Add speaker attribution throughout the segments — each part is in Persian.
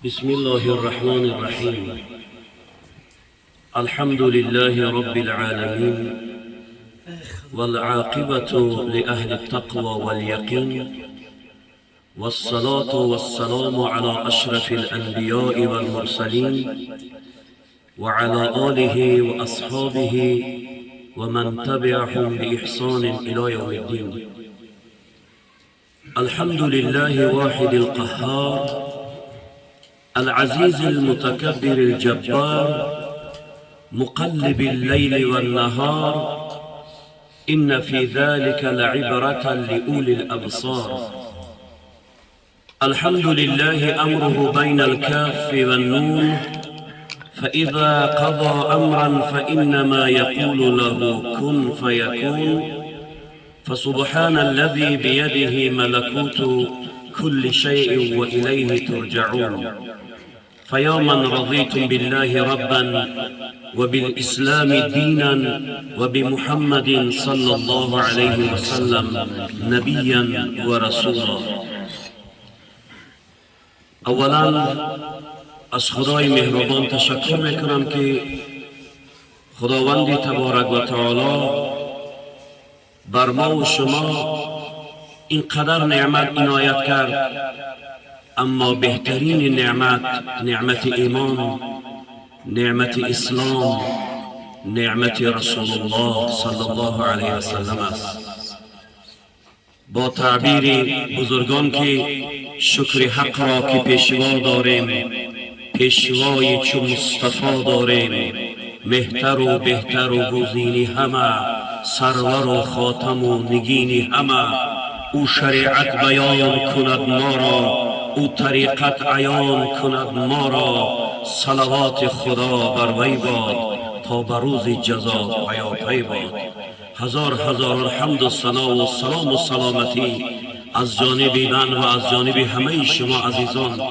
Speaker 1: بسم الله الرحمن الرحيم. الحمد لله رب العالمين، والعاقبة لأهل التقوى واليقين، والصلاة والسلام على أشرف الأنبياء والمرسلين وعلى آله وأصحابه ومن تبعهم بإحسان إلى يوم الدين. الحمد لله واحد القهار، العزيز المتكبر الجبار، مقلب الليل والنهار، إن في ذلك لعبرة لأولي الأبصار. الحمد لله أمره بين الكاف والنون، فإذا قضى أمرا فإنما يقول له كن فيكون. فسبحان الذي بيده ملكوت كل شيء وإليه ترجعون. فيا من رضيتم بالله ربا وبالإسلام دينا وبمحمد صلى الله عليه وسلم نبيا ورسولا. اولا از خدای مهربان تشکر میکنم که خداوند تبارک و تعالی بر ما و شما اینقدر نعمت عنایت کرد، اما بهترین نعمت ایمان، نعمت اسلام، نعمت رسول الله صلی الله علیه و سلم است. با تعبیر بزرگان که شکر حق را که پیشوا داریم، پیشوای چو مصطفی داریم، مهتر و بهتر و گزینی همه، سرور و خاتم و نگینی همه. او شریعت بیان کند ما را، او طریقت عیان کند ما را. صلوات خدا بر وی باد تا بر روز جزا پیاپی باد. هزار حمد و ثنا و سلام و سلامتی از جانب من و از جانب همه شما عزیزان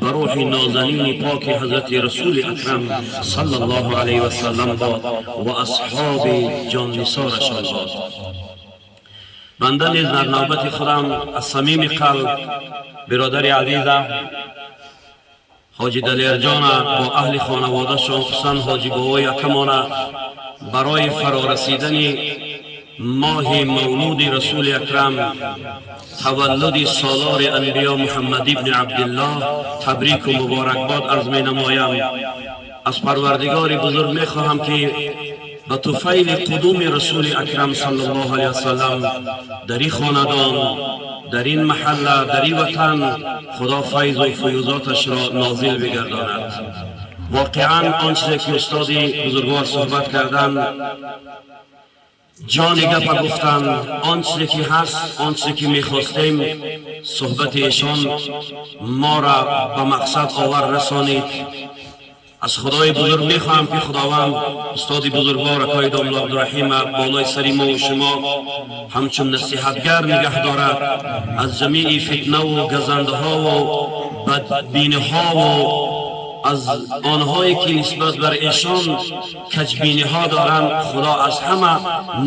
Speaker 1: بر روح نازنین پاک حضرت رسول اکرم صلی الله علیه و سلم باد و اصحاب جان نثارشان باد. بنده نیز در نوبت خودم از صمیم قلب برادر عزیزم حاجی دلیر جان با اهل خانواده شان، خصوصا حاجی بابای یکمانه، برای فرارسیدن ماه مولود رسول اکرم، تولد سالار انبیا محمد ابن عبدالله، تبریک و مبارکباد عرض می نمایم. از پروردگار بزرگ می خواهم که به طفیل قدوم رسول اکرم صلی الله علیه وسلم در این خاندان، در این محله، در این وطن خدا فیض و فیوزاتش را نازل بگرداند. واقعا آنچه که استاد بزرگوار صحبت کردند، جان گپ گفتند، آنچه که هست، آنچه که میخواستیم، صحبت ایشان ما را به مقصد آور رسانید. از خدای بزرگ میخواهم که خداوند استاد بزرگوار اکای داملا عبدالرحیم بالای سری ما و شما همچون نصیحتگر نگه دارد، از جمیع فتنه و گزنده ها و بدبینی ها و از آنهایی که نسبت بر ایشان کجبینی ها دارند، خدا از همه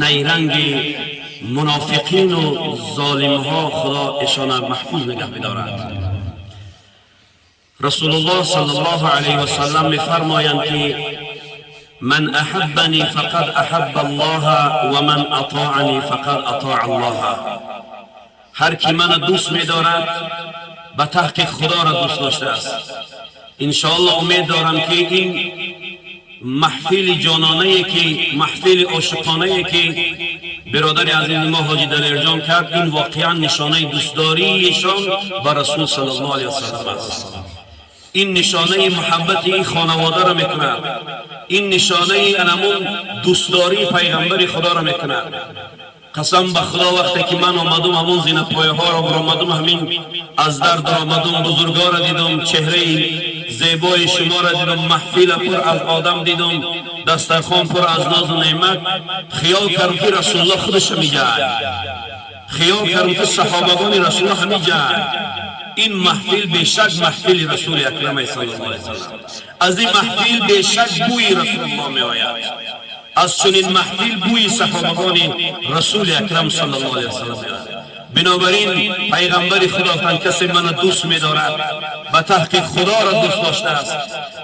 Speaker 1: نیرنگ منافقین و ظالم ها خدا ایشان محفوظ نگه بدارد. رسول الله صلی الله علیه و سلم می‌فرمایند که من احبنی فقد احب الله و من اطاعنی فقد اطاع الله. هر کی من دوست می‌دارد به تحقیق خدا را دوست داشته است. انشاءالله امید دارم که این محفل جانانه‌ای که محفل عاشقانه‌ای که برادر عزیز ما حاجی دلیر جان کرد، این واقعا نشانه دوستداری ایشان با رسول صلی الله علیه و سلم است. این نشانه محبت این خانواده را میکند، این نشانه انمون دوستداری پیغمبر خدا را میکند. قسم به خدا وقتی که من آمدم همون زینت پایه ها را برآمدم، همین از در آمدم، بزرگا را دیدم، چهره زیبای شما را دیدم، محفل پر از آدم دیدم، دسترخوان پر از ناز و نعمت، خیال کردم که رسول الله خودش میجای، خیال کردم که صحابگان رسول الله میجای. این محفل بیشک محفل رسول اکرم صلی الله علیه وسلم. از این محفل بیشک بوی رسول الله می آید. از چنین محفل بوی صحابگان رسول اکرم صلی الله علیه وسلم می آید. بنابراین پیغمبر خدا کسی من دوست می‌دارد به تحقیق خدا را دوست داشته است،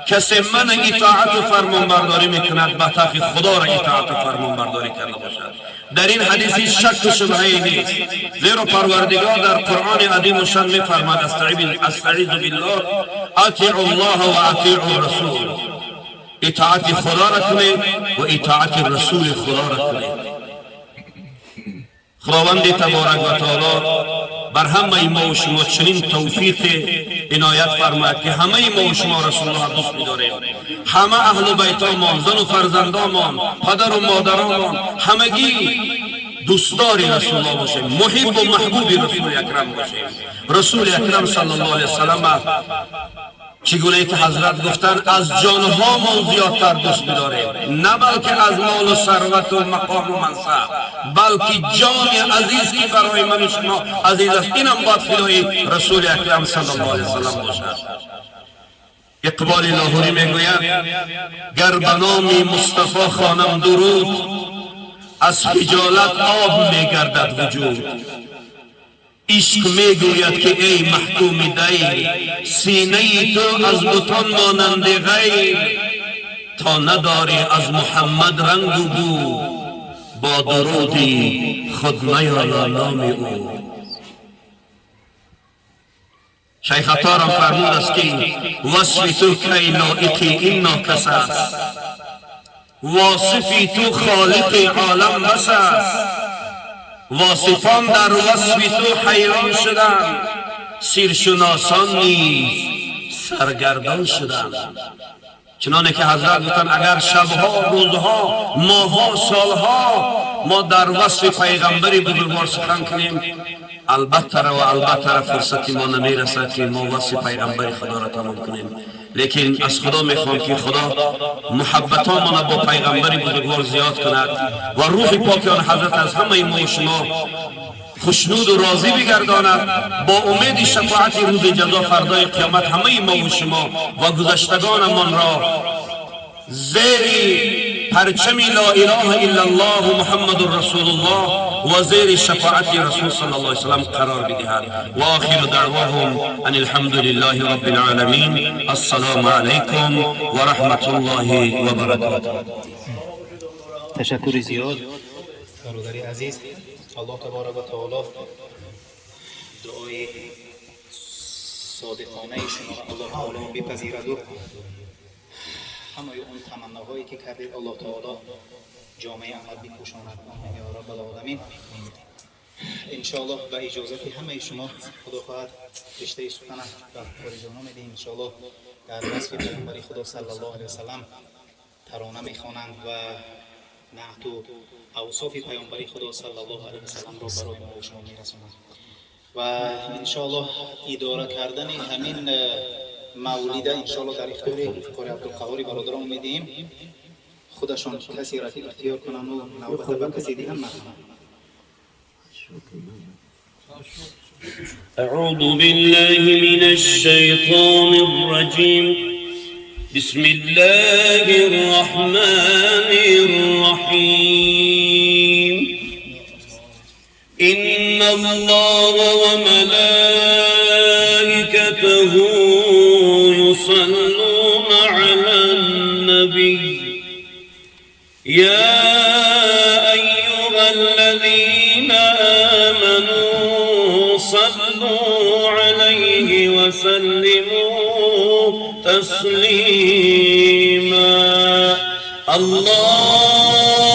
Speaker 1: کسی من اطاعت و فرمانبرداری میکند به تحقیق خدا را اطاعت و فرمانبرداری کرده باشد. در این حدیثی شک و شبهه‌ای نیست، زیرا پروردگار در قرآن عظیم و شان می‌فرماید استعیذ بالله اطیعوا الله و اطیعوا الرسول، اطاعت خدا را کنید و اطاعت رسول خدا را کنید. خداوند تبارک و تعالی بر همه ما و شما چنین توفیق عنایت فرماید که همه ما و شما رسول الله دوست می‌داریم، همه اهل بیتمان، زن و فرزندانمان، پدر و مادرانمان، همگی دوستدار رسول الله باشیم، محب و محبوب رسول اکرم باشیم. رسول اکرم صلی الله علیه وسلم چگونه که حضرت گفتن از جانها ما زیادتر دوست بداریم، نه بلکه از مال و ثروت و مقام و منصب، بلکه جان عزیز که برای من و شما عزیز است، اینم باید فدای رسول اکرم صلی الله علیه وسلم باشد. اقبال لاهوری میگوید گر به نام مصطفی خوانم درود، از خجالت آب میگردد وجود. عشق میگوید که ای محکوم دیر، سینه تو از بتان مانند غیر. تا نداری از محمد رنگ و بو، با درودی خود نیاید نام او. شیخ عطارم فرمود است که وصف تو کی لایق این ناکس است، واصفی تو خالق عالم بس است. واصفان در وصف تو حیران شدند، سیرشناسان نیز سرگردان شدند. چنانه که حضرت گفتند اگر شبها، روزها، ماهها، سالها ما در وصف پیغمبری بزرگوار سخن کنیم، البته فرصتی ما نمیرسد که ما وصف پیغمبر خدا را تمام کنیم. لیکن از خدا میخوام که خدا محبتامون با پیغمبر بزرگوار زیاد کند و روح پاک آن حضرت از همه ما و شما خوشنود و راضی بگرداند، با امید شفاعت روز جزا فردای قیامت همه ما و شما و گذشتگانمان را زیر پرچم لا اله الا الله محمد رسول الله و زیر شفاعت رسول صلی الله علیه وسلم قرار بدهد. و آخر دعواهم ان الحمد لله رب العالمین. السلام علیکم و رحمت الله و برکاته.
Speaker 2: تشکر زیاد برادری عزیز. الله تبارک و تعالی دعای صادقانه شما را الله تعالی بپذیرد و همه اون تمناهایی که کردید الله تعالی جامعه عمل بپوشاند. آمین یا رب العالمین. انشاءالله به اجازت همه شما خدا خواهد رشته سخن در پاریزانا میدیم. انشاءالله در وصف پیغمبر خدا صلی الله علیه وسلم ترانه میخوانند و نعت و اوصاف پیامبر خدا صلی الله علیه وسلم را برای ما و شما میرسونند و انشاءالله اداره کردن همین مولد انشاءالله در اختیار قاری عبدالقهاری برادران میدیم. خودشان کسی را اختیار کنند و نوبت به کسی دیگر نکنند.
Speaker 1: اعوذ بالله من الشیطان الرجیم. بسم الله الرحمن الرحیم. ان الله وملائكته يصلون على النبي يا أيها الذين آمنوا صلوا عليه وسلموا تسليما. اللهم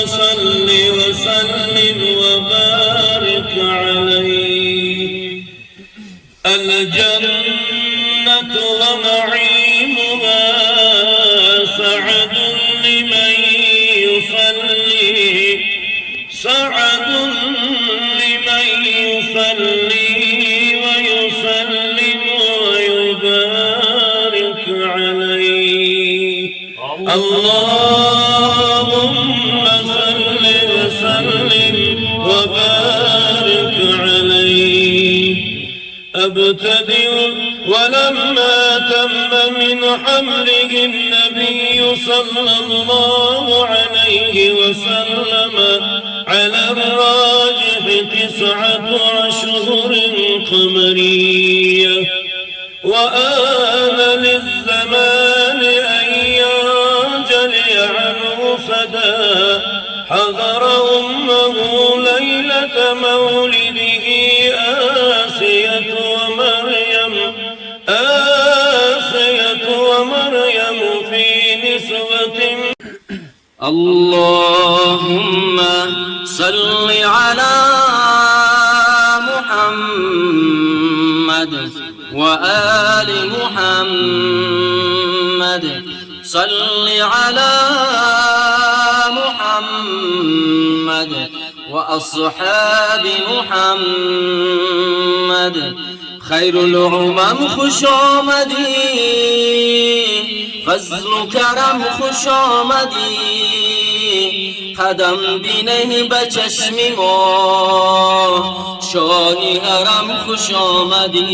Speaker 1: صل وسلم وبارك عليه. الجنة ونعيمها سعد لمن يصلي، سعد لمن يصلي ويسلم ويبارك عليه. اللهم صل وسلم وبارك عليه. أبتدئ ولما تم من حمله النبي صلى الله عليه وسلم على الراجح 9 أشهر قمرية، وآن للزمان أن ينجلي عنه فدا حضر أمه ليلة مولده آسية ومريم في نسوة.
Speaker 3: اللهم صل على محمد وآل محمد. صل على محمد وأصحاب محمد. خير الأمم خوش آمدی، فضل و کرم خوش آمدی. قدم بینه به چشم ما، شاهی حرم خوش آمدی.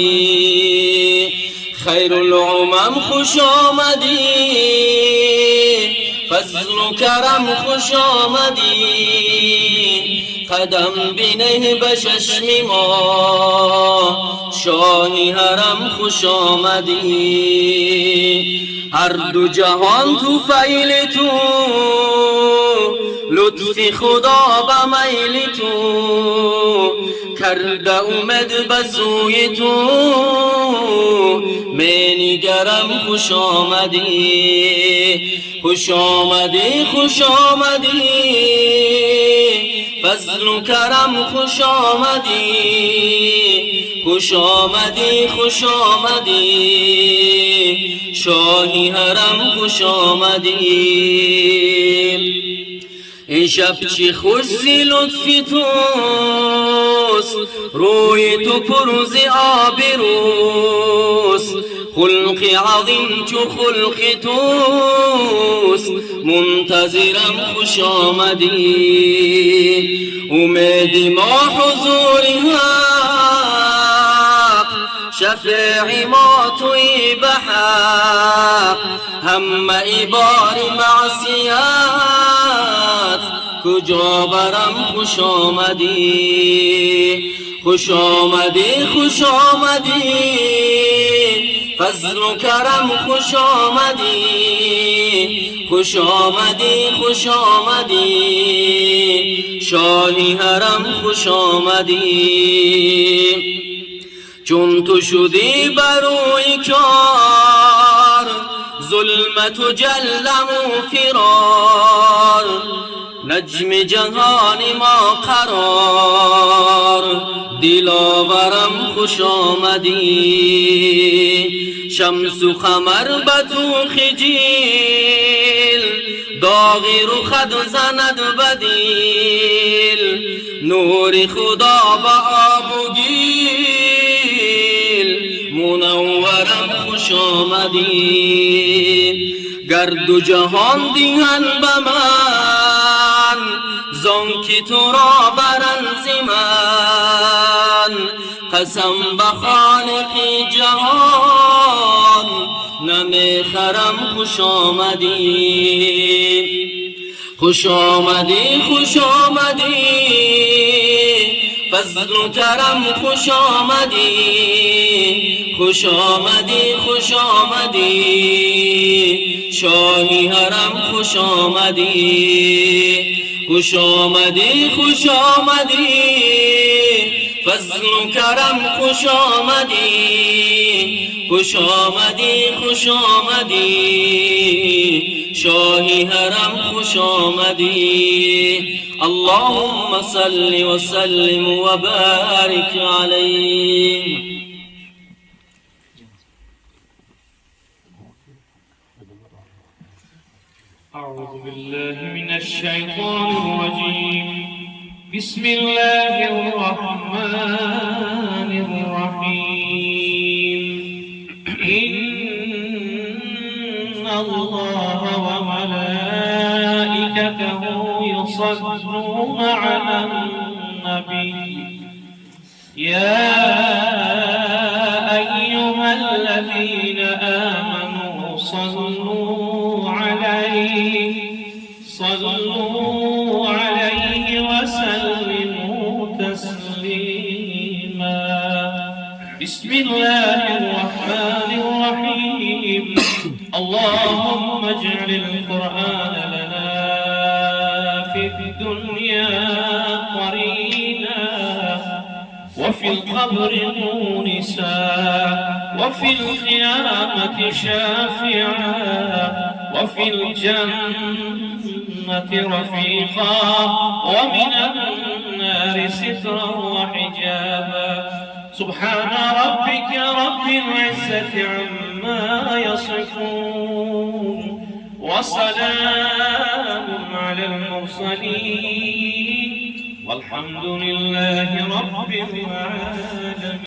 Speaker 3: خیر الامم خوش آمدی، فضل و کرم خوش آمدی. قدم بینه به چشم ما، شاهی حرم خوش آمدی. هر دو جهان تو فیل تو، لطف خدا به میل تو. کرده اومد به سوی تو، منگرم خوش آمدی. خوش آمدی خوش آمدی، فضل و کرم خوش آمدی. خوش آمدی خوش آمدی، شاهی حرم خوش آمدی. این شب چی خوش زی لطفی توست، روی تو پر ز آبروست. خلق عظیم چو خلق توست، منتظرم خوش آمدی. اومدی ما حضور حق، شفیع ما توی به حق. همه ای بار معصیت، کجا برم خوش آمدی. خوش آمدی خوش آمدی، فضل و کرم خوش آمدی. خوش آمدی خوش آمدی، شاهی حرم خوش آمدی. چون تو شدی بروی کار، ظلمت و جلم و فرار. نجم جهان ما قرار، دلاورم خوش آمدی. شمس و قمر به تو خجیل، داغی رو خد زند بدیل. نور خدا به آب و گیل، منورم خوش آمدی. گرد و جهان دیهن به من، زانکی تو را برن ز من. قسم به خالق جهان، نمیخرم خوش آمدی. خوش آمدی خوش آمدی، فضل و کرم خوش آمدی. خوش آمدی خوش آمدی، شاهی حرم خوش آمدی. خوش آمدی خوش آمدی، فضل و کرم خوش آمدی. خوش آمدی خوش آمدی، شاهی حرم خوش آمدی. اللهم صل وسلم وبارك عليه.
Speaker 4: أعوذ بالله من الشيطان الرجيم. بسم الله الرحمن الرحيم. إن الله وملائكته يصلون على النبي، يا أيها الذين آمنوا صلوا عليه وسلموا بسم الله الرحمن الرحيم اللهم اجعل القرآن لنا في الدنيا قرينا وفي القبر مونسا وفي القيامة شافعا وفي الجنة رفيقا ومن النار سترا وحجابا سبحان ربك رب العزة عما يصفون وسلام على المرسلين والحمد لله رب العالمين.